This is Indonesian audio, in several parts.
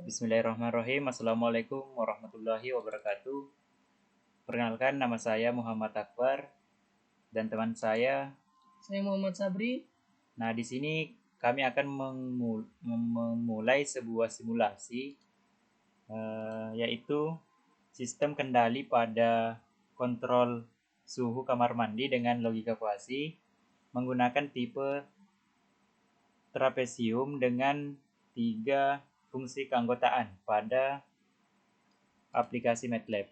Bismillahirrahmanirrahim. Assalamualaikum warahmatullahi wabarakatuh. Perkenalkan, nama saya Muhammad Akbar dan teman saya. Saya Muhammad Sabri. Nah, di sini kami akan memulai sebuah simulasi, yaitu sistem kendali pada kontrol suhu kamar mandi dengan logika kuasi menggunakan tipe trapesium dengan 3 fungsi keanggotaan pada aplikasi MATLAB.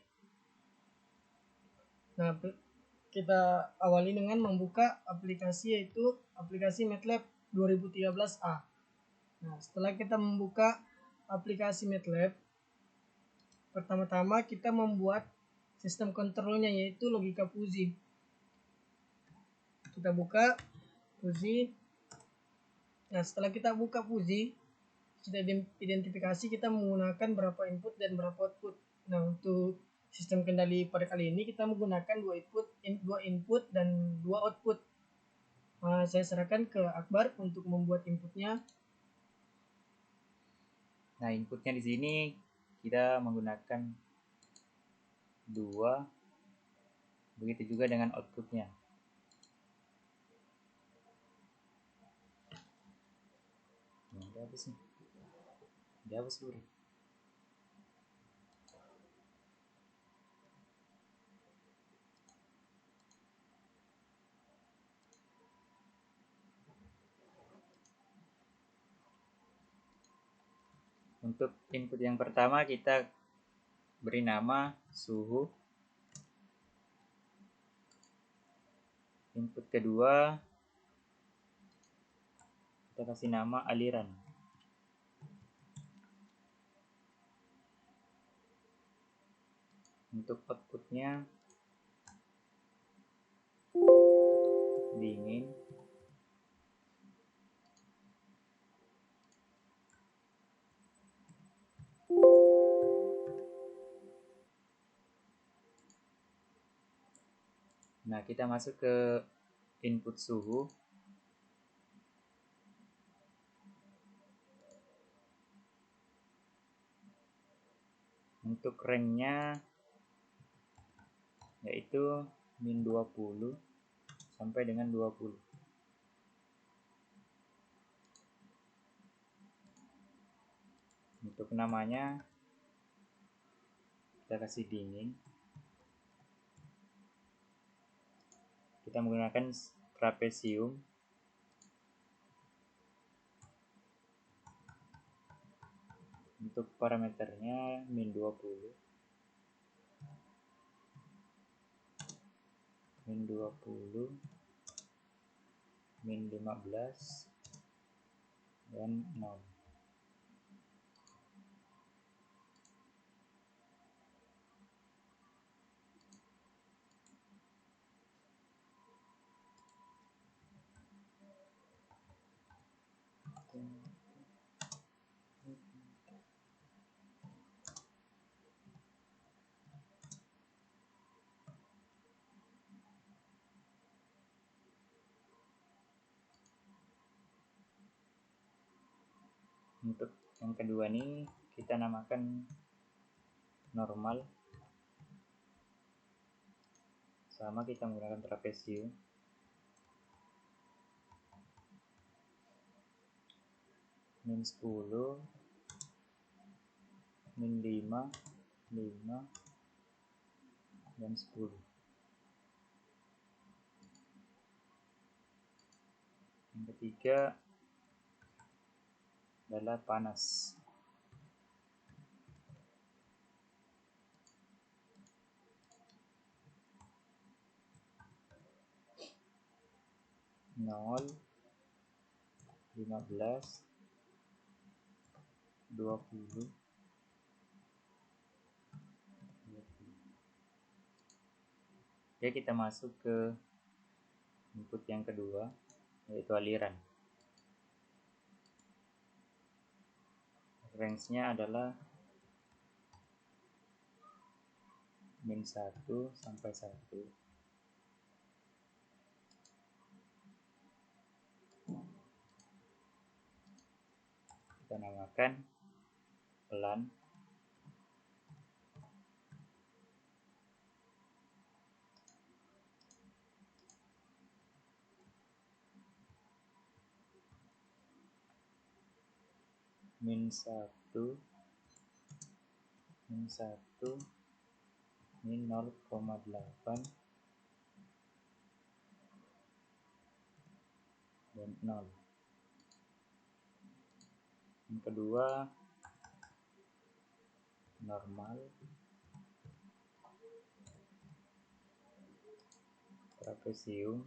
Nah, kita awali dengan membuka aplikasi, yaitu aplikasi MATLAB 2013A. Nah, setelah kita membuka aplikasi MATLAB, pertama-tama kita membuat sistem kontrolnya, yaitu logika fuzzy. Kita buka fuzzy. Nah, setelah kita buka fuzzy, kita identifikasi kita menggunakan berapa input dan berapa output. Nah, untuk sistem kendali pada kali ini kita menggunakan dua input dan dua output. Saya serahkan ke Akbar untuk membuat inputnya. Nah, inputnya di sini kita menggunakan 2, begitu juga dengan outputnya. Udah habis nih. Udah habis dulu. Untuk input yang pertama kita beri nama suhu. Input kedua kita kasih nama aliran. Untuk outputnya dingin. Nah, kita masuk ke input suhu. Untuk range-nya yaitu min 20 sampai dengan 20. Untuk namanya kita kasih dingin. Kita menggunakan trapesium. Untuk parameternya min 20, min 20, min 15, dan 0. Untuk yang kedua ini kita namakan normal. Sama, kita menggunakan trapesium. Min 10, min 5, 5, dan 10. Yang ketiga adalah panas. Nol, 15, 20. Oke, kita masuk ke input yang kedua, yaitu aliran. Range-nya adalah min 1 sampai 1. Kita namakan pelan. Min 1, min 1, min 0,8 dan 0. Yang kedua normal, trapesium,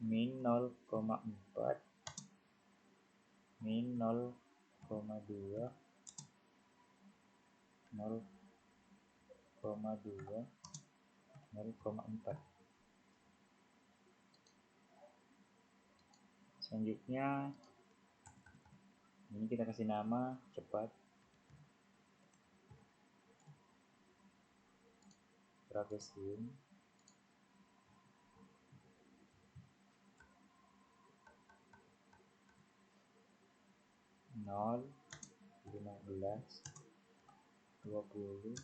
min 0,4, min 0,2, 0,2, 0,4. Selanjutnya ini kita kasih nama cepat, trapesium, nol, 15, 20,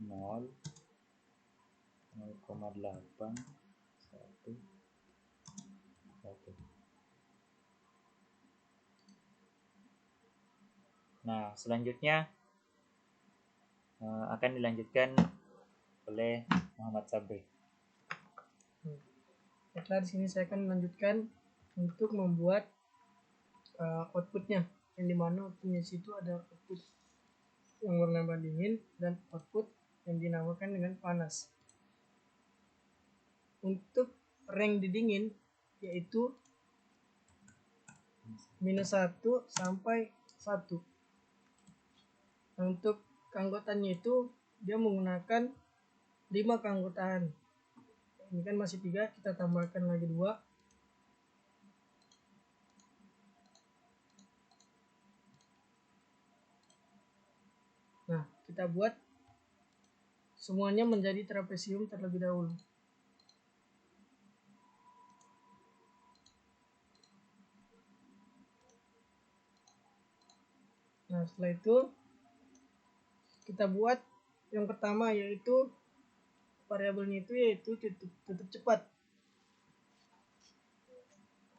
0, 0,8, 1, 1. Nah, selanjutnya akan dilanjutkan oleh Muhammad Sabri. Baiklah, di sini saya akan melanjutkan untuk membuat outputnya, yang dimana outputnya situ ada output yang bernama dingin dan output yang dinamakan dengan panas. Untuk rank di dingin yaitu -1 sampai 1. Nah, untuk keanggotaannya itu dia menggunakan 5 keanggotaan. Ini kan masih 3, kita tambahkan lagi 2. Nah, kita buat semuanya menjadi trapesium terlebih dahulu. Nah, setelah itu kita buat yang pertama, yaitu variabelnya itu yaitu tutup cepat.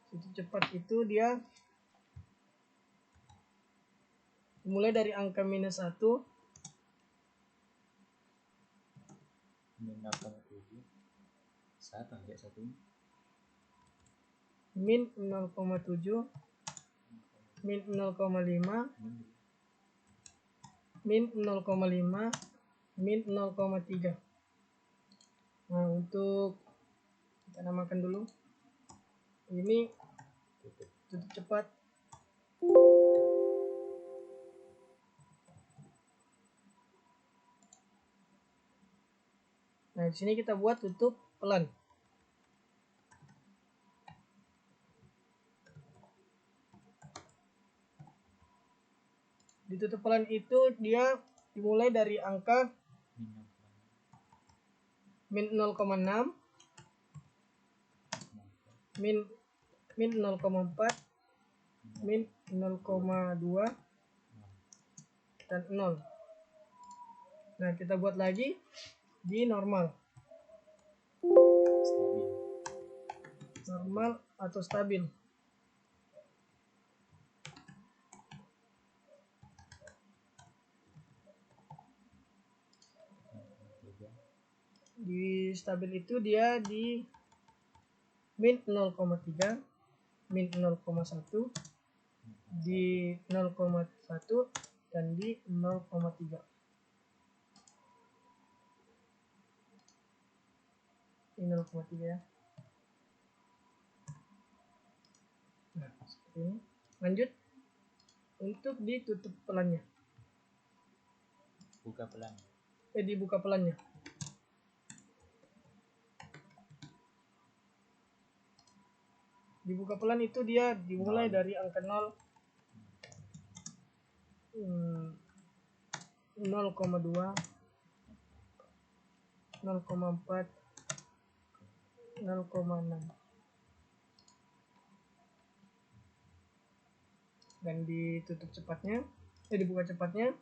Tutup cepat itu dia mulai dari angka -1, Min 0,7, 1 aja satu. min 0,7, min 0,5, min 0,5, min 0,3. Nah, untuk kita namakan dulu, ini tutup cepat. Nah, di sini kita buat tutup pelan. Di tutup pelan itu dia dimulai dari angka min 0,6, min 0,4, min 0,2 dan 0. Nah, kita buat lagi di normal. Stabil. Normal atau stabil. Di stabil itu dia di min 0,3, min 0,1, di 0,1 dan di 0,3. Ini 0,3 ya. Nah, seperti ini. Lanjut untuk ditutup pelannya. Buka pelan. Dibuka pelannya. Dibuka pelan itu dia dimulai dari angka 0, 0,2, 0,4, 0,6. Dan ditutup cepatnya, dibuka cepatnya.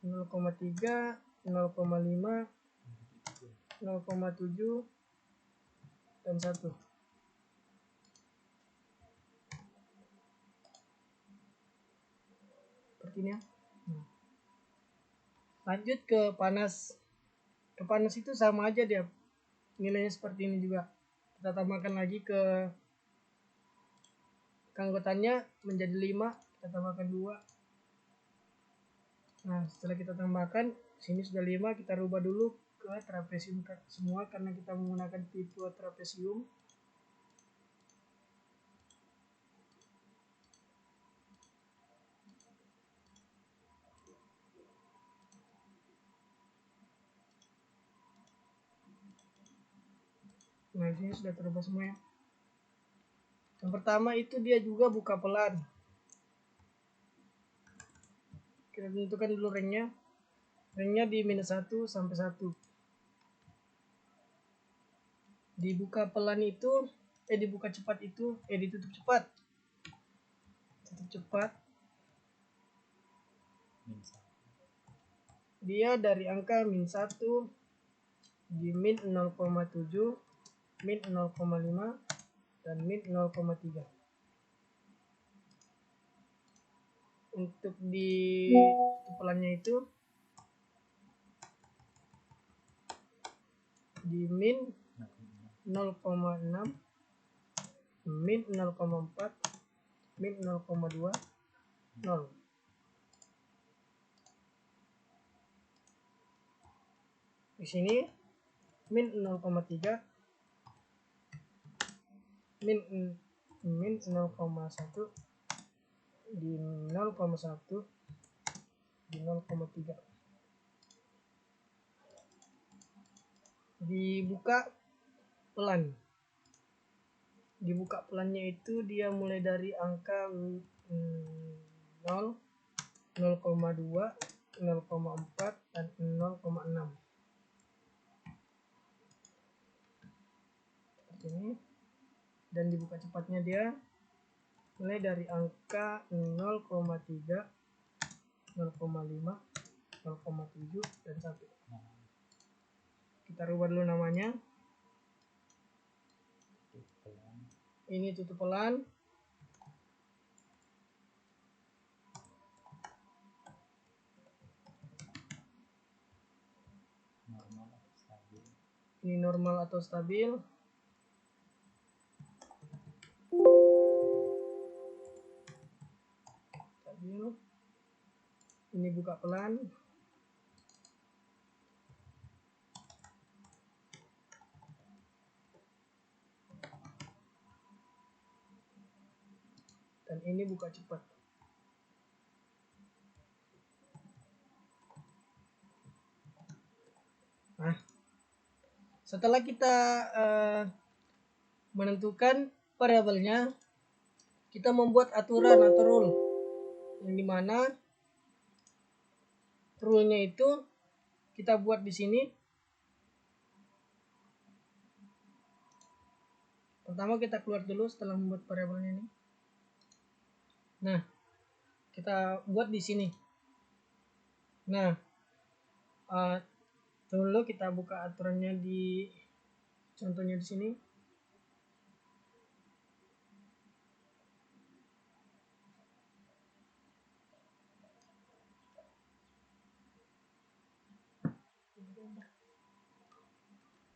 Nol koma tiga, 0,5, 0,7 dan 1. Seperti ini ya. Lanjut ke panas. Ke panas itu sama aja dia. Nilainya seperti ini juga. Kita tambahkan lagi ke keanggotaannya menjadi 5, kita tambahkan 2. Nah, setelah kita tambahkan, sini sudah 5, kita rubah dulu ke trapesium semua karena kita menggunakan tipe trapesium. Nah, di sini sudah terubah semua ya. Yang pertama itu dia juga buka pelan. Kita tentukan dulu ranknya. Ranknya di -1 sampai 1. Dibuka pelan itu, dibuka cepat itu, ditutup cepat. Tutup cepat. Dia dari angka -1 di -0,7, -0,5 dan -0,3. Untuk di pelannya itu di -0,6, -0,4, -0,2, 0. Di sini -0,3, -0,1, di 0,1, di 0,3. Dibuka pelan. Dibuka pelannya itu dia mulai dari angka 0, 0,2, 0,4 dan 0,6. Ini. Dan dibuka cepatnya dia mulai dari angka 0,3, 0,5, 0,7 dan 1. Kita rubah dulu namanya. Ini tutup pelan. Ini normal atau stabil. Stabil. Ini buka pelan. Dan ini buka cepat. Nah, setelah kita menentukan variabelnya, kita membuat aturan atau rule, yang dimana rule-nya itu kita buat di sini. Pertama kita keluar dulu setelah membuat variabelnya ini. Nah, kita buat di sini. Nah, dulu kita buka aturannya di contohnya di sini.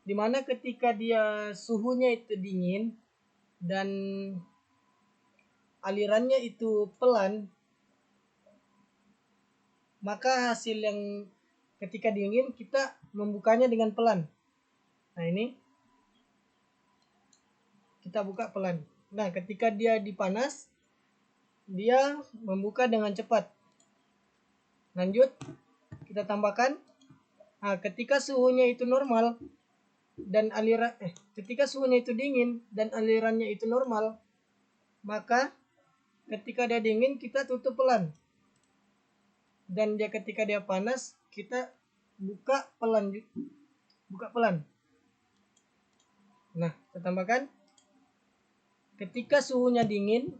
Dimana ketika dia suhunya itu dingin dan alirannya itu pelan, maka hasil yang ketika dingin kita membukanya dengan pelan. Nah, ini kita buka pelan. Nah, ketika dia dipanas, dia membuka dengan cepat. Lanjut, kita tambahkan. Nah, ketika suhunya itu normal dan ketika suhunya itu dingin dan alirannya itu normal, maka ketika dia dingin kita tutup pelan, dan dia ketika dia panas kita buka pelan. Nah, kita tambahkan ketika suhunya dingin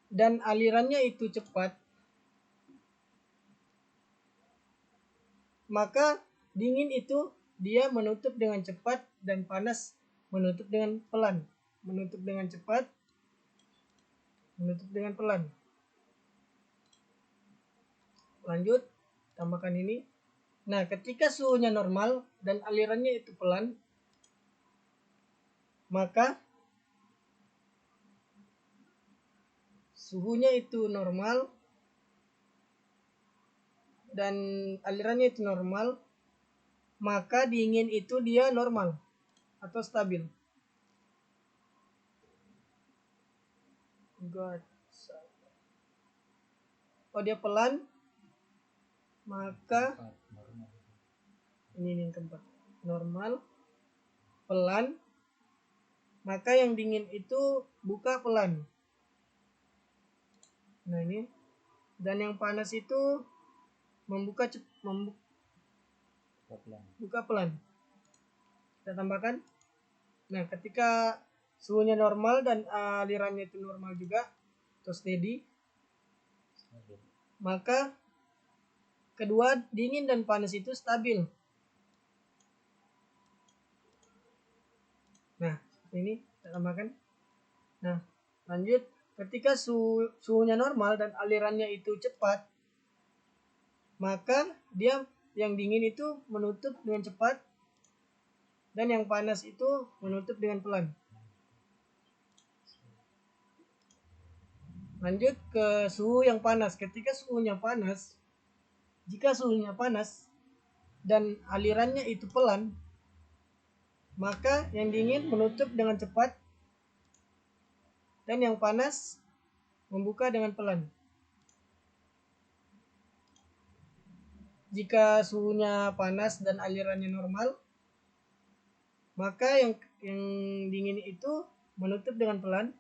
dan alirannya itu cepat, maka dingin itu dia menutup dengan cepat dan panas menutup dengan pelan. Menutup dengan cepat, menutup dengan pelan. Lanjut, tambahkan ini. Nah, ketika suhunya normal dan alirannya itu pelan, maka suhunya itu normal dan alirannya itu normal, maka dingin itu dia normal atau stabil. Oh, dia pelan, maka ini yang keempat, normal, pelan, maka yang dingin itu buka pelan. Nah, ini. Dan yang panas itu buka pelan. Kita tambahkan. Nah, ketika suhunya normal dan alirannya itu normal juga atau steady, maka kedua dingin dan panas itu stabil. Nah, ini kita tambahkan. Nah, lanjut, ketika suhunya normal dan alirannya itu cepat, maka dia yang dingin itu menutup dengan cepat dan yang panas itu menutup dengan pelan. Lanjut ke suhu yang panas. Ketika suhunya panas, jika suhunya panas dan alirannya itu pelan, maka yang dingin menutup dengan cepat dan yang panas membuka dengan pelan. Jika suhunya panas dan alirannya normal, maka yang dingin itu menutup dengan pelan,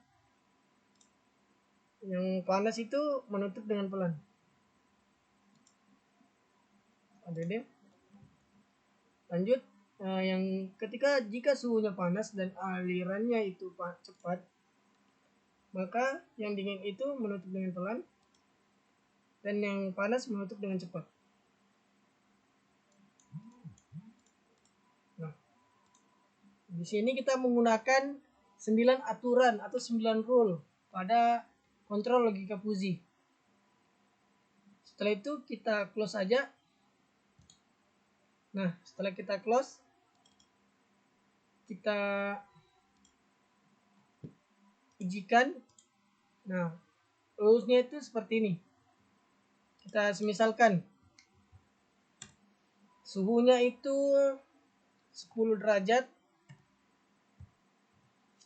yang panas itu menutup dengan pelan. Ada deh. Lanjut, yang jika suhunya panas dan alirannya itu cepat, maka yang dingin itu menutup dengan pelan dan yang panas menutup dengan cepat. Nah, di sini kita menggunakan 9 aturan atau 9 rule pada kontrol logika Fuzzy. Setelah itu kita close saja. Nah, setelah kita close, kita ujikan. Nah, rules-nya itu seperti ini. Kita misalkan suhunya itu 10 derajat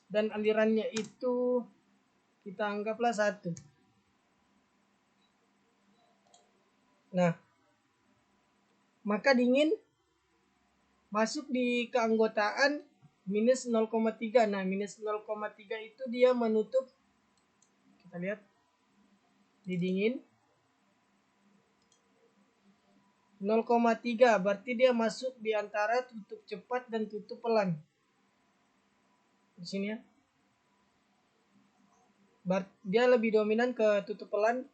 dan alirannya itu kita anggaplah 1. Nah, maka dingin masuk di keanggotaan minus 0,3. Nah, minus 0,3 itu dia menutup, kita lihat di dingin 0,3, berarti dia masuk di antara tutup cepat dan tutup pelan. Di sini ya. Dia lebih dominan ke tutup pelan,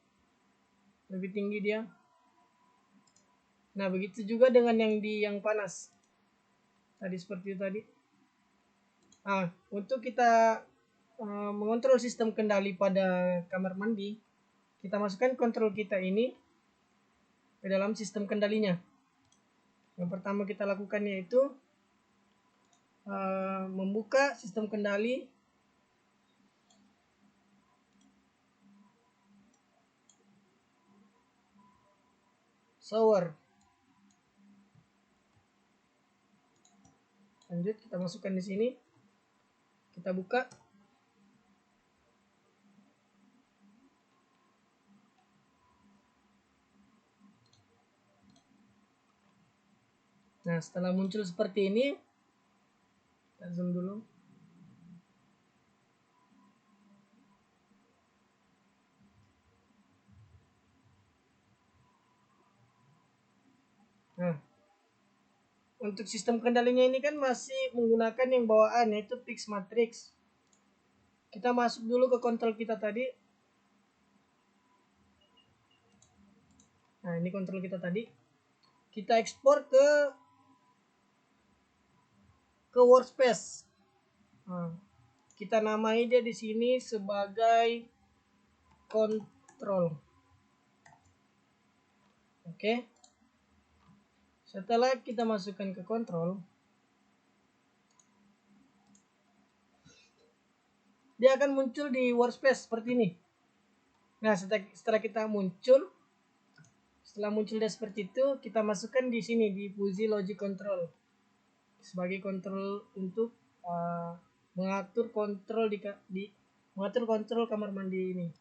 lebih tinggi dia. Nah, begitu juga dengan yang panas. Tadi seperti itu tadi. Nah, untuk kita mengontrol sistem kendali pada kamar mandi, kita masukkan kontrol kita ini ke dalam sistem kendalinya. Yang pertama kita lakukan yaitu membuka sistem kendali shower. Lanjut, kita masukkan di sini. Kita buka. Nah, setelah muncul seperti ini, kita zoom dulu. Nah, untuk sistem kendalinya ini kan masih menggunakan yang bawaan, yaitu fix matrix. Kita masuk dulu ke kontrol kita tadi. Nah, ini kontrol kita tadi. Kita ekspor ke workspace. Nah, kita namai dia di sini sebagai kontrol. Oke. Setelah kita masukkan ke kontrol, dia akan muncul di workspace seperti ini. Nah, setelah muncul dia seperti itu, kita masukkan di sini di Fuzzy Logic Control sebagai kontrol untuk mengatur kontrol mengatur kontrol kamar mandi ini.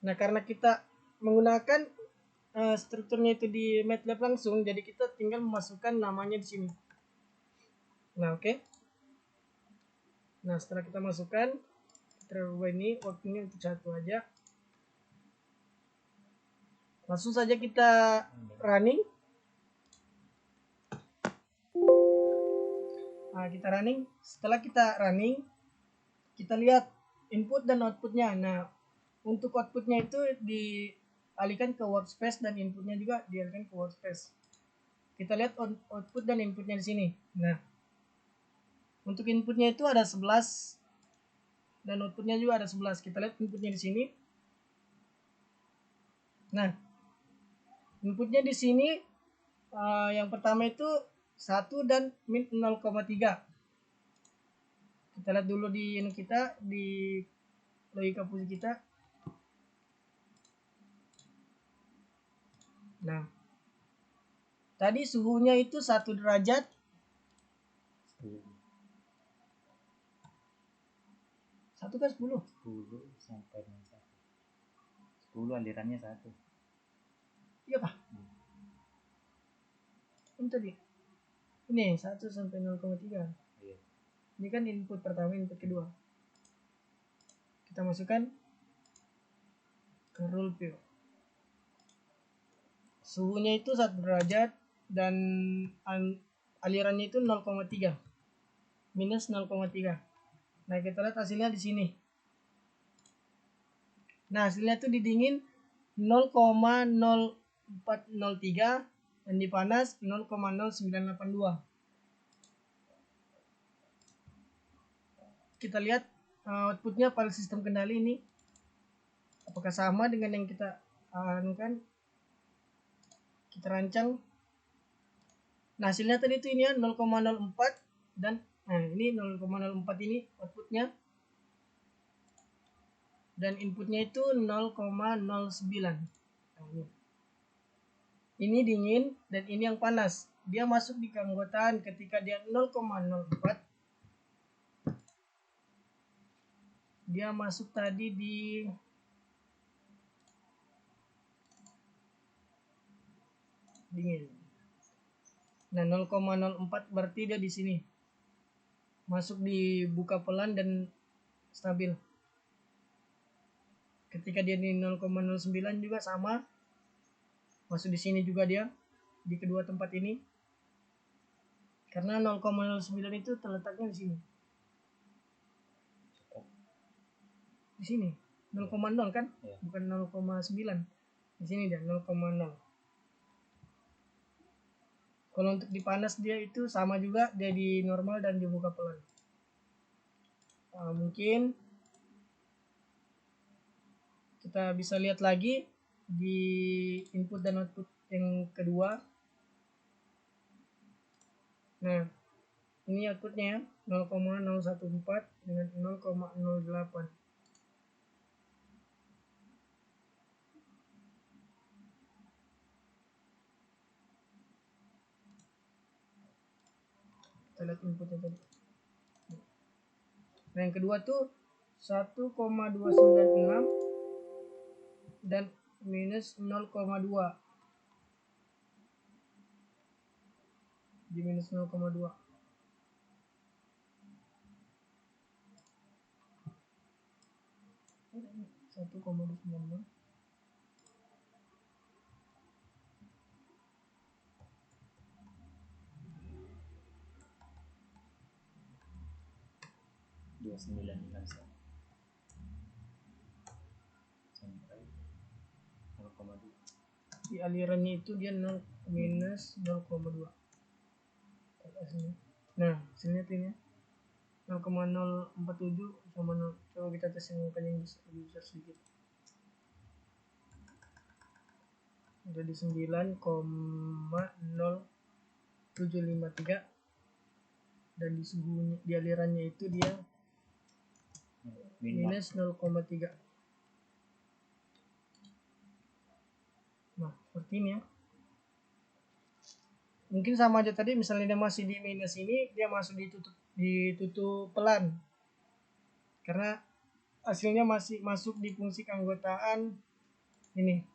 Nah, karena kita menggunakan strukturnya itu di MATLAB langsung, jadi kita tinggal memasukkan namanya di sini. Nah, oke. Nah, setelah kita masukkan, kita ubah ini waktunya untuk 1 aja. Langsung saja kita running. Nah, kita running. Setelah kita running, kita lihat input dan outputnya. Nah, untuk outputnya itu dialihkan ke workspace dan inputnya juga dialihkan ke workspace. Kita lihat output dan inputnya di sini. Nah, untuk inputnya itu ada 11 dan outputnya juga ada 11. Kita lihat inputnya di sini. Nah, inputnya di sini yang pertama itu 1 dan min 0,3. Kita lihat dulu di logika Fuzzy kita. Nah, tadi suhunya itu 1 derajat. 1 kan 10? 10 sampai dengan 1. 10 alirannya 1. Iya kah? Ini tadi. Ini 1 sampai 0,3. Iya. Ini kan input pertama, input kedua. Kita masukkan ke rule view. Suhunya itu 1 derajat dan alirannya itu 0,3. Minus 0,3. Nah, kita lihat hasilnya di sini. Nah, hasilnya itu didingin 0,0403 dan dipanas 0,0982. Kita lihat outputnya pada sistem kendali ini apakah sama dengan yang kita kita rancang. Nah, hasilnya tadi itu ini ya 0,04 dan ini 0,04 ini outputnya dan inputnya itu 0,09. Nah, ini dingin dan ini yang panas. Dia masuk di keanggotaan ketika dia 0,04. Dia masuk tadi di dingin. Nah, 0,04 berarti dia di sini. Masuk di buka pelan dan stabil. Ketika dia di 0,09 juga sama. Masuk di sini juga dia di kedua tempat ini. Karena 0,09 itu terletaknya di sini. Di sini 0,0 kan? Ya. Bukan 0,9. Di sini dia 0,0. Kalau untuk dipanas dia itu sama juga, dia di normal dan dibuka pelan. Mungkin kita bisa lihat lagi di input dan output yang kedua. Nah, ini outputnya ya 0,014 dengan 0,08. Kita lihat inputnya tadi. Nah, yang kedua tuh 1,296 dan minus 0,2 di minus 0,2. 29 sampai 0,2. Di alirannya itu dia 0 minus 0,2. Nah, hasilnya ini 0,047 sama 0. Coba kita tes yang lebih besar sedikit. Jadi 9,0753 dan di suhunya di alirannya itu dia minus 0,3. Nah, seperti ini ya. Mungkin sama aja tadi, misalnya dia masih di minus ini, dia masuk ditutup pelan. Karena hasilnya masih masuk di fungsi keanggotaan ini.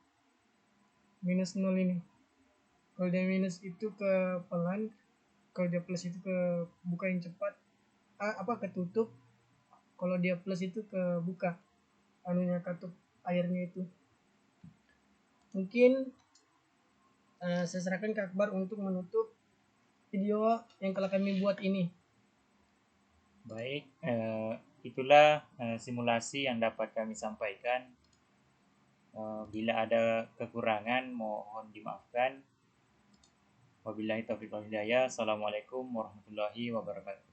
Minus 0 ini. Kalau dia minus itu ke pelan, kalau dia plus itu ke buka yang cepat, ketutup. Kalau dia plus itu ke buka, katup airnya itu. Mungkin saya serahkan ke Akbar untuk menutup video yang telah kami buat ini. Baik, itulah simulasi yang dapat kami sampaikan. Bila ada kekurangan mohon dimaafkan. Wabillahi taufiq wal hidayah. Assalamualaikum warahmatullahi wabarakatuh.